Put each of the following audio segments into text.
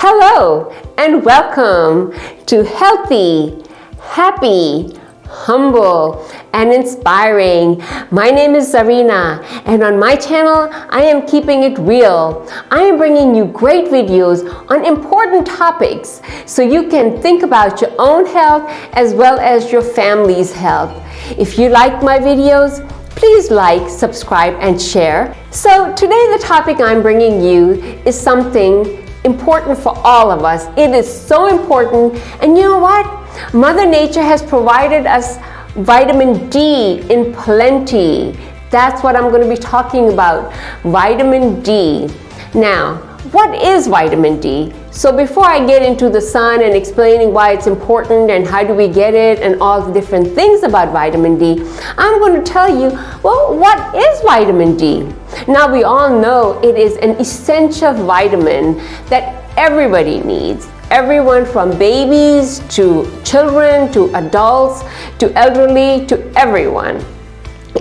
Hello and welcome to Healthy, Happy, Humble, and Inspiring. My name is Zarina, and on my channel, I am keeping it real. I am bringing you great videos on important topics so you can think about your own health as well as your family's health. If you like my videos, please like, subscribe, and share. So today the topic I'm bringing you is something important for all of us. It is so important, and you know what? Mother Nature has provided us vitamin D in plenty. That's what I'm going to be talking about, vitamin D. Now, what is vitamin D? So before I get into the sun and explaining why it's important and how do we get it and all the different things about vitamin D, I'm going to tell you, well, what is vitamin D? Now we all know it is an essential vitamin that everybody needs. Everyone from babies to children to adults to elderly to everyone.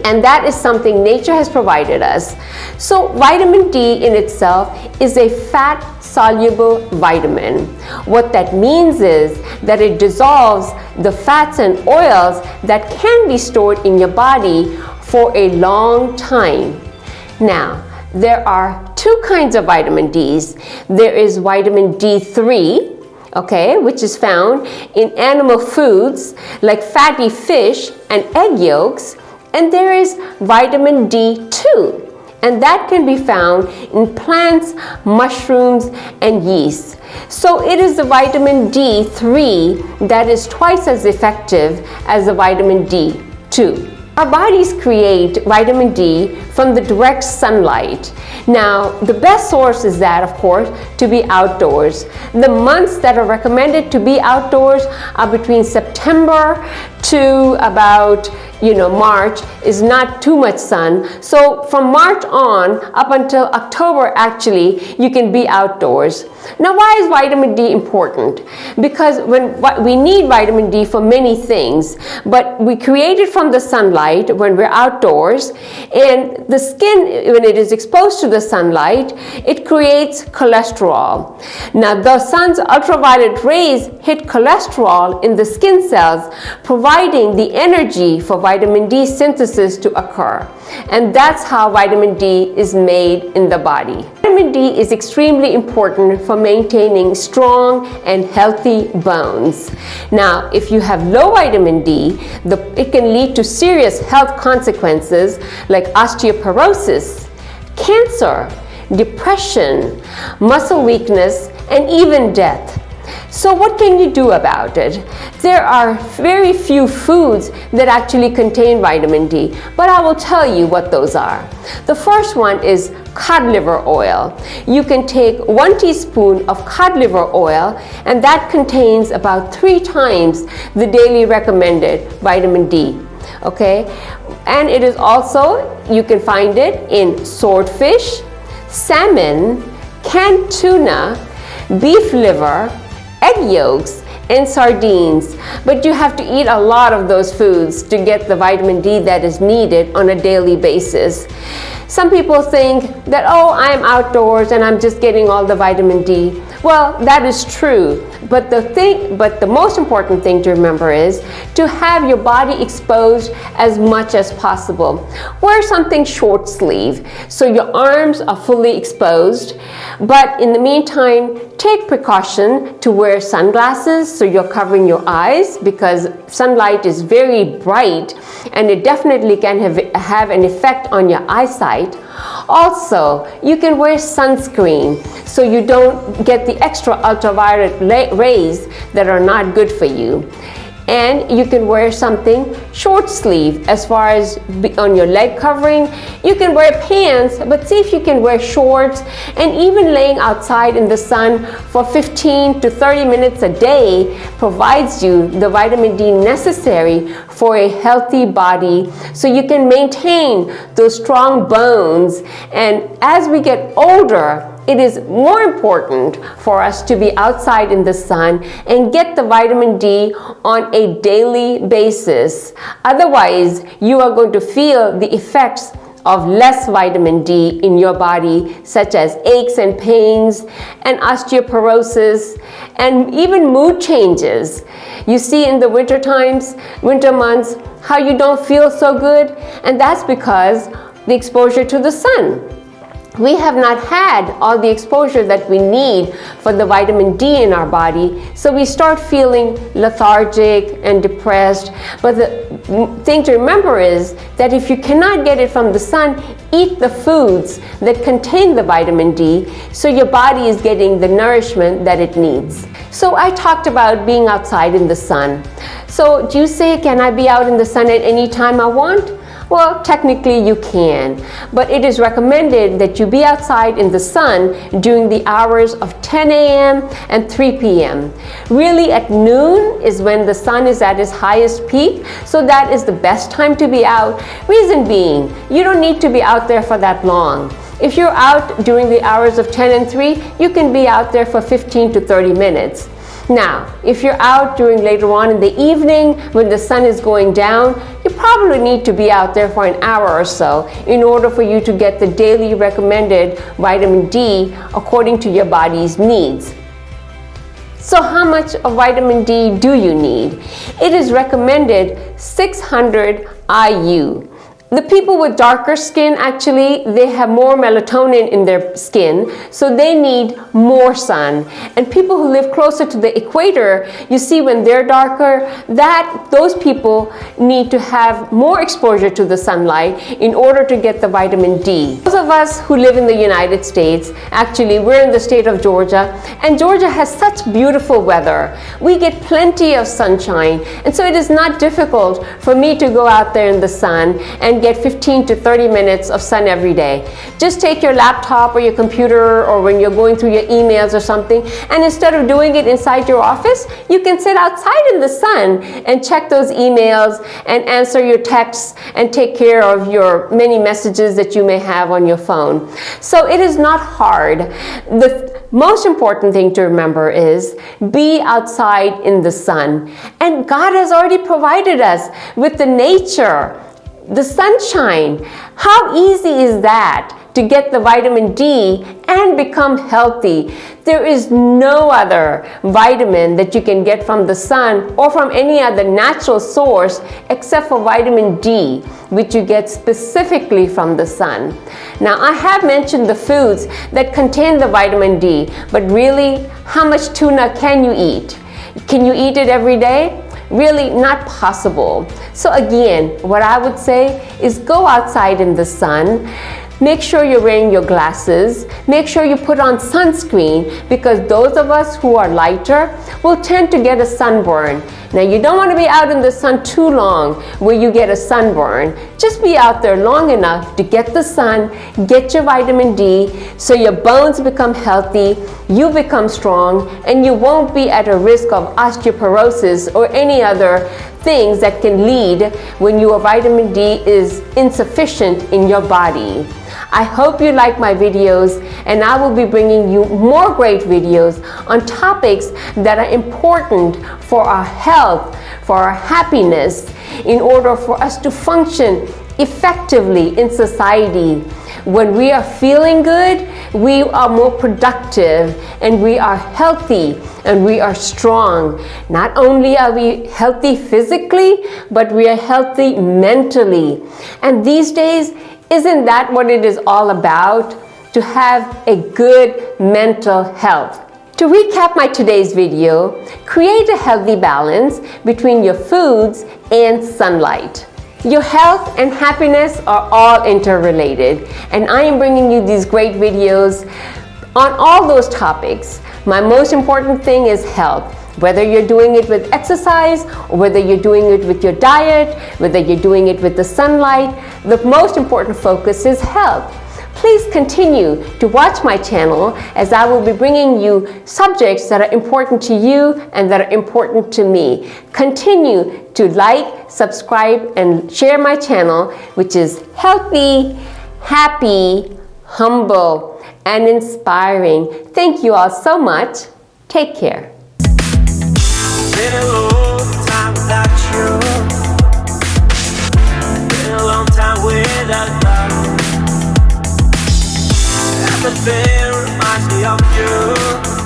And that is something nature has provided us. So vitamin D in itself is a fat-soluble vitamin. What that means is that it dissolves the fats and oils that can be stored in your body for a long time. Now, there are two kinds of vitamin Ds. There is vitamin D3, okay, which is found in animal foods like fatty fish and egg yolks. And there is vitamin D2, and that can be found in plants, mushrooms, and yeast. So it is the vitamin D3 that is twice as effective as the vitamin D2. Our bodies create vitamin D from the direct sunlight. Now, the best source is that, of course, to be outdoors. The months that are recommended to be outdoors are between September to about March is not too much sun. So from March on up until October, actually, you can be outdoors. Now, why is vitamin D important? Because we need vitamin D for many things, but we create it from the sunlight when we're outdoors, and the skin, when it is exposed to the sunlight, it creates cholesterol. Now, the sun's ultraviolet rays hit cholesterol in the skin cells, providing the energy for vitamin D synthesis to occur. And that's how vitamin D is made in the body. Vitamin D is extremely important for maintaining strong and healthy bones. Now, if you have low vitamin D, it can lead to serious health consequences like osteoporosis, cancer, depression, muscle weakness, and even death. So what can you do about it? There are very few foods that actually contain vitamin D, but I will tell you what those are. The first one is cod liver oil. You can take 1 teaspoon of cod liver oil, and that contains about 3 times the daily recommended vitamin D. Okay? And it is also, you can find it in swordfish, salmon, canned tuna, beef liver, egg yolks, and sardines. But you have to eat a lot of those foods to get the vitamin D that is needed on a daily basis. Some people think that, oh, I am outdoors and I'm just getting all the vitamin D. Well, that is true, but the most important thing to remember is to have your body exposed as much as possible. Wear something short sleeve so your arms are fully exposed, but in the meantime, take precaution to wear sunglasses so you're covering your eyes, because sunlight is very bright and it definitely can have an effect on your eyesight. Also, you can wear sunscreen so you don't get the extra ultraviolet rays that are not good for you. And you can wear something short sleeve as far as on your leg covering. You can wear pants, but see if you can wear shorts, and even laying outside in the sun for 15 to 30 minutes a day provides you the vitamin D necessary for a healthy body so you can maintain those strong bones. And as we get older, it is more important for us to be outside in the sun and get the vitamin D on a daily basis. Otherwise, you are going to feel the effects of less vitamin D in your body, such as aches and pains and osteoporosis and even mood changes. You see in the winter months, how you don't feel so good, and that's because the exposure to the sun. We have not had all the exposure that we need for the vitamin D in our body, so we start feeling lethargic and depressed. But the thing to remember is that if you cannot get it from the sun, eat the foods that contain the vitamin D so your body is getting the nourishment that it needs. So I talked about being outside in the sun. So do you say, can I be out in the sun at any time I want? Well, technically you can, but it is recommended that you be outside in the sun during the hours of 10 a.m. and 3 p.m. Really at noon is when the sun is at its highest peak, so that is the best time to be out. Reason being, you don't need to be out there for that long. If you're out during the hours of 10 and 3, you can be out there for 15 to 30 minutes. Now, if you're out during later on in the evening when the sun is going down, you probably need to be out there for an hour or so in order for you to get the daily recommended vitamin D according to your body's needs. So how much of vitamin D do you need? It is recommended 600 IU. The people with darker skin, actually, they have more melatonin in their skin, so they need more sun. And people who live closer to the equator, you see when they're darker, those people need to have more exposure to the sunlight in order to get the vitamin D. Those of us who live in the United States, actually, we're in the state of Georgia, and Georgia has such beautiful weather. We get plenty of sunshine, and so it is not difficult for me to go out there in the sun and get 15 to 30 minutes of sun every day. Just take your laptop or your computer, or when you're going through your emails or something, and instead of doing it inside your office, you can sit outside in the sun and check those emails and answer your texts and take care of your many messages that you may have on your phone. So it is not hard. The most important thing to remember is be outside in the sun. And God has already provided us with the nature, the sunshine. How easy is that to get the vitamin D and become healthy? There is no other vitamin that you can get from the sun or from any other natural source except for vitamin D, which you get specifically from the sun. Now, I have mentioned the foods that contain the vitamin D, but really, how much tuna can you eat? Can you eat it every day? Really not possible. So again, what I would say is go outside in the sun. Make sure you're wearing your glasses. Make sure you put on sunscreen, because those of us who are lighter will tend to get a sunburn. Now, you don't want to be out in the sun too long where you get a sunburn. Just be out there long enough to get the sun, get your vitamin D, so your bones become healthy, you become strong, and you won't be at a risk of osteoporosis or any other things that can lead when your vitamin D is insufficient in your body. I hope you like my videos, and I will be bringing you more great videos on topics that are important for our health, for our happiness, in order for us to function effectively in society. When we are feeling good, we are more productive, and we are healthy, and we are strong. Not only are we healthy physically, but we are healthy mentally. And these days, isn't that what it is all about? To have a good mental health. To recap my today's video, create a healthy balance between your foods and sunlight. Your health and happiness are all interrelated, and I am bringing you these great videos on all those topics. My most important thing is health. Whether you're doing it with exercise, or whether you're doing it with your diet, whether you're doing it with the sunlight, the most important focus is health. Please continue to watch my channel, as I will be bringing you subjects that are important to you and that are important to me. Continue to like, subscribe, and share my channel, which is healthy, happy, humble, and inspiring. Thank you all so much. Take care. Been a long time without you. Been a long time without love. Something reminds me of you.